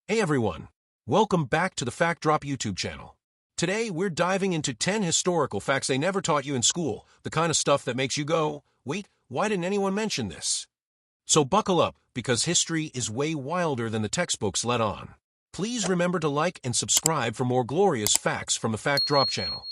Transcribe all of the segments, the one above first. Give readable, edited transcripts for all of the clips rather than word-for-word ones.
Hey everyone, welcome back to the TheFactDrop YouTube channel. Today we're diving into 10 historical facts they never taught you in school, the kind of stuff that makes you go, wait, why didn't anyone mention this? So buckle up, because history is way wilder than the textbooks let on. Please remember to like and subscribe for more glorious facts from the TheFactDrop channel.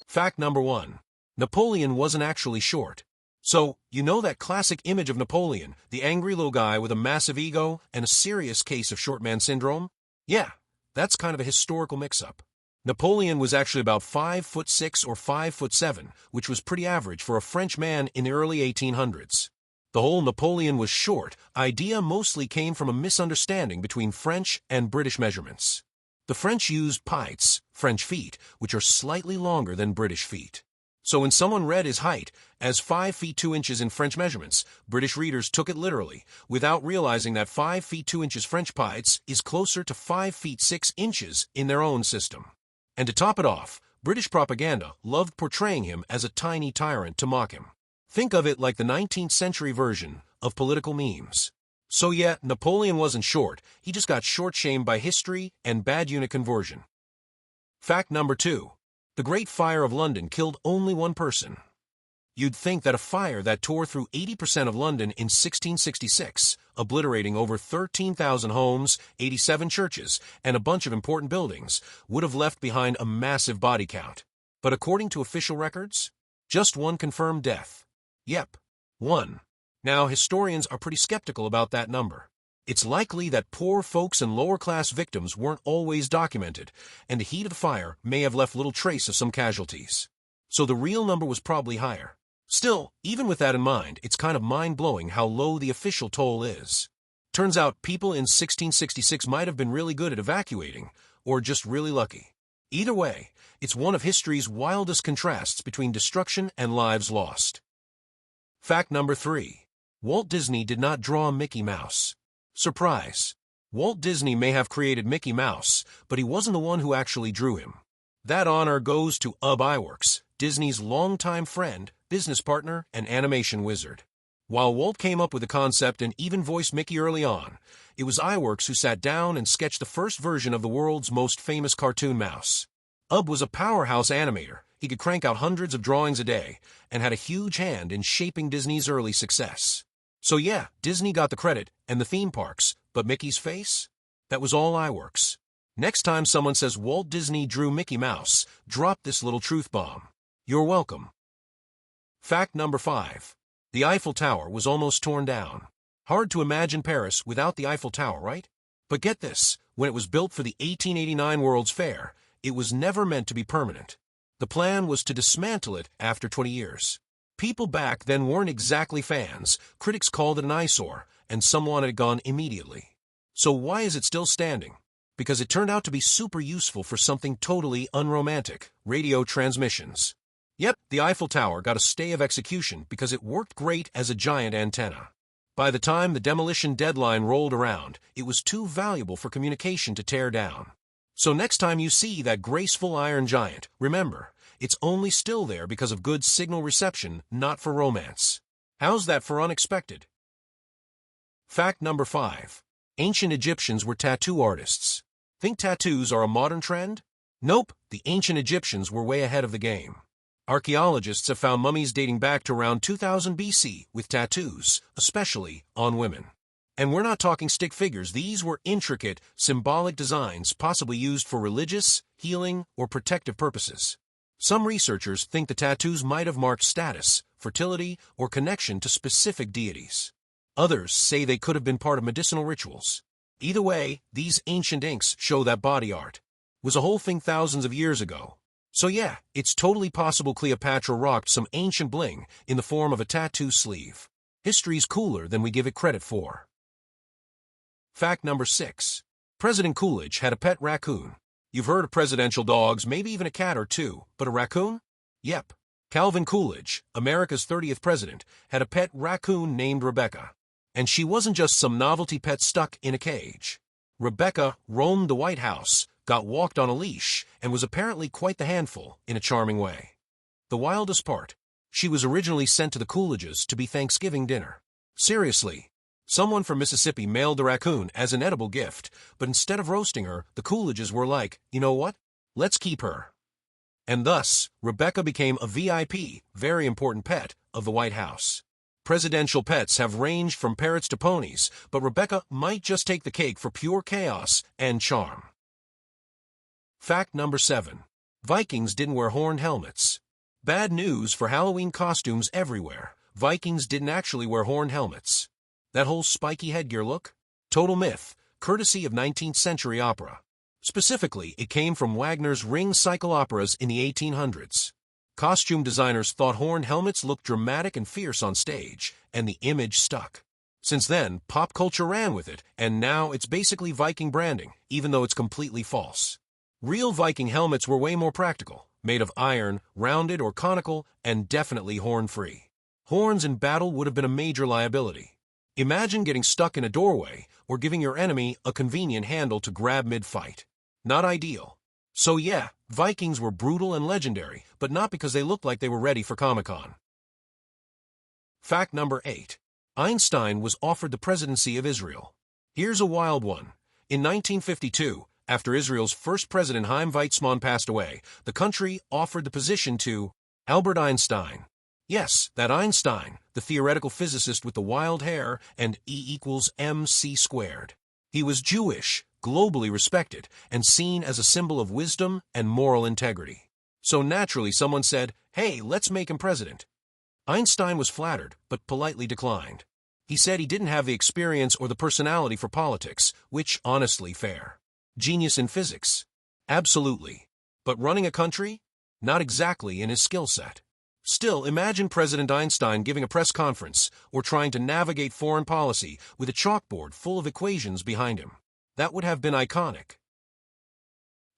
Fact number 1. Napoleon wasn't actually short. So, you know that classic image of Napoleon, the angry little guy with a massive ego and a serious case of short man syndrome? Yeah, that's kind of a historical mix-up. Napoleon was actually about 5'6" or 5'7", which was pretty average for a French man in the early 1800s. The whole Napoleon was short idea mostly came from a misunderstanding between French and British measurements. The French used pieds, French feet, which are slightly longer than British feet. So when someone read his height as 5 feet 2 inches in French measurements, British readers took it literally, without realizing that 5 feet 2 inches French pieds is closer to 5 feet 6 inches in their own system. And to top it off, British propaganda loved portraying him as a tiny tyrant to mock him. Think of it like the 19th century version of political memes. So yeah, Napoleon wasn't short, he just got short-shamed by history and bad unit conversion. Fact number 2. The Great Fire of London killed only one person. You'd think that a fire that tore through 80% of London in 1666, obliterating over 13,000 homes, 87 churches, and a bunch of important buildings, would have left behind a massive body count. But according to official records, just one confirmed death. Yep, one. Now, historians are pretty skeptical about that number. It's likely that poor folks and lower-class victims weren't always documented, and the heat of the fire may have left little trace of some casualties. So the real number was probably higher. Still, even with that in mind, it's kind of mind-blowing how low the official toll is. Turns out people in 1666 might have been really good at evacuating, or just really lucky. Either way, it's one of history's wildest contrasts between destruction and lives lost. Fact number 3. Walt Disney did not draw Mickey Mouse. Surprise! Walt Disney may have created Mickey Mouse, but he wasn't the one who actually drew him. That honor goes to Ub Iwerks, Disney's longtime friend, business partner, and animation wizard. While Walt came up with the concept and even voiced Mickey early on, it was Iwerks who sat down and sketched the first version of the world's most famous cartoon mouse. Ub was a powerhouse animator. He could crank out hundreds of drawings a day, and had a huge hand in shaping Disney's early success. So yeah, Disney got the credit and the theme parks, but Mickey's face? That was all Iwerks. Next time someone says Walt Disney drew Mickey Mouse, drop this little truth bomb. You're welcome. Fact number 5. The Eiffel Tower was almost torn down. Hard to imagine Paris without the Eiffel Tower, right? But get this, when it was built for the 1889 World's Fair, it was never meant to be permanent. The plan was to dismantle it after 20 years. People back then weren't exactly fans, critics called it an eyesore, and some wanted it gone immediately. So why is it still standing? Because it turned out to be super useful for something totally unromantic, radio transmissions. Yep, the Eiffel Tower got a stay of execution because it worked great as a giant antenna. By the time the demolition deadline rolled around, it was too valuable for communication to tear down. So next time you see that graceful iron giant, remember, it's only still there because of good signal reception, not for romance. How's that for unexpected? Fact number 5. Ancient Egyptians were tattoo artists. Think tattoos are a modern trend? Nope, the ancient Egyptians were way ahead of the game. Archaeologists have found mummies dating back to around 2000 BC with tattoos, especially on women. And we're not talking stick figures. These were intricate, symbolic designs possibly used for religious, healing, or protective purposes. Some researchers think the tattoos might have marked status, fertility, or connection to specific deities. Others say they could have been part of medicinal rituals. Either way, these ancient inks show that body art was a whole thing thousands of years ago. So yeah, it's totally possible Cleopatra rocked some ancient bling in the form of a tattoo sleeve. History's cooler than we give it credit for. Fact number 6. President Coolidge had a pet raccoon. You've heard of presidential dogs, maybe even a cat or two, but a raccoon? Yep. Calvin Coolidge, America's 30th president, had a pet raccoon named Rebecca. And she wasn't just some novelty pet stuck in a cage. Rebecca roamed the White House, got walked on a leash, and was apparently quite the handful in a charming way. The wildest part, she was originally sent to the Coolidges to be Thanksgiving dinner. Seriously. Someone from Mississippi mailed a raccoon as an edible gift, but instead of roasting her, the Coolidges were like, you know what? Let's keep her. And thus, Rebecca became a VIP, very important pet, of the White House. Presidential pets have ranged from parrots to ponies, but Rebecca might just take the cake for pure chaos and charm. Fact number 7. Vikings didn't wear horned helmets. Bad news for Halloween costumes everywhere. Vikings didn't actually wear horned helmets. That whole spiky headgear look? Total myth, courtesy of 19th century opera. Specifically, it came from Wagner's Ring Cycle operas in the 1800s. Costume designers thought horned helmets looked dramatic and fierce on stage, and the image stuck. Since then, pop culture ran with it, and now it's basically Viking branding, even though it's completely false. Real Viking helmets were way more practical, made of iron, rounded or conical, and definitely horn-free. Horns in battle would have been a major liability. Imagine getting stuck in a doorway or giving your enemy a convenient handle to grab mid-fight. Not ideal. So yeah, Vikings were brutal and legendary, but not because they looked like they were ready for Comic-Con. Fact number 8. Einstein was offered the presidency of Israel. Here's a wild one. In 1952, after Israel's first president Chaim Weizmann passed away, the country offered the position to Albert Einstein. Yes, that Einstein, the theoretical physicist with the wild hair and E=mc². He was Jewish, globally respected, and seen as a symbol of wisdom and moral integrity. So naturally someone said, hey, let's make him president. Einstein was flattered, but politely declined. He said he didn't have the experience or the personality for politics, which, honestly, fair. Genius in physics? Absolutely. But running a country? Not exactly in his skill set. Still, imagine President Einstein giving a press conference or trying to navigate foreign policy with a chalkboard full of equations behind him. That would have been iconic.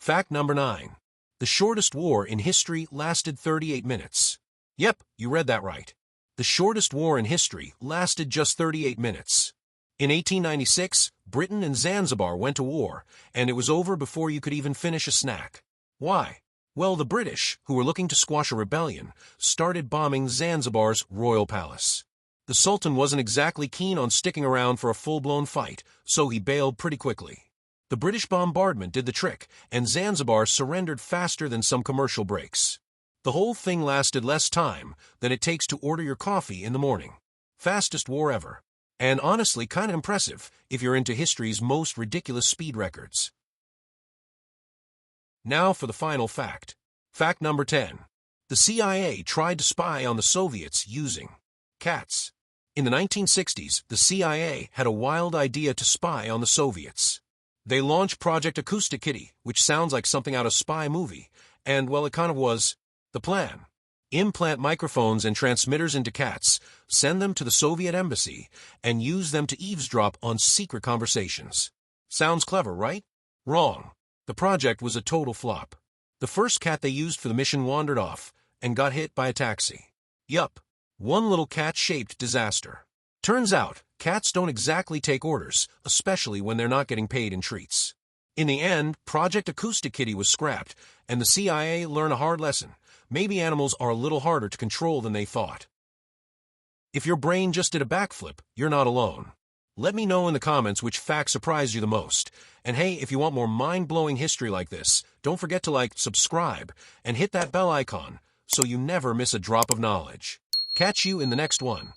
Fact number 9. The shortest war in history lasted 38 minutes. Yep, you read that right. The shortest war in history lasted just 38 minutes. In 1896, Britain and Zanzibar went to war, and it was over before you could even finish a snack. Why? Well, the British, who were looking to squash a rebellion, started bombing Zanzibar's royal palace. The Sultan wasn't exactly keen on sticking around for a full-blown fight, so he bailed pretty quickly. The British bombardment did the trick, and Zanzibar surrendered faster than some commercial breaks. The whole thing lasted less time than it takes to order your coffee in the morning. Fastest war ever. And honestly, kind of impressive if you're into history's most ridiculous speed records. Now for the final fact. Fact number 10. The CIA tried to spy on the Soviets using cats. In the 1960s, the CIA had a wild idea to spy on the Soviets. They launched Project Acoustic, which sounds like something out of a spy movie, and, well, it kind of was. The plan: implant microphones and transmitters into cats, send them to the Soviet embassy, and use them to eavesdrop on secret conversations. Sounds clever, right? Wrong. The project was a total flop. The first cat they used for the mission wandered off and got hit by a taxi. Yup, one little cat-shaped disaster. Turns out, cats don't exactly take orders, especially when they're not getting paid in treats. In the end, Project Acoustic was scrapped, and the CIA learned a hard lesson. Maybe animals are a little harder to control than they thought. If your brain just did a backflip, you're not alone. Let me know in the comments which fact surprised you the most. And hey, if you want more mind-blowing history like this, don't forget to like, subscribe, and hit that bell icon so you never miss a drop of knowledge. Catch you in the next one.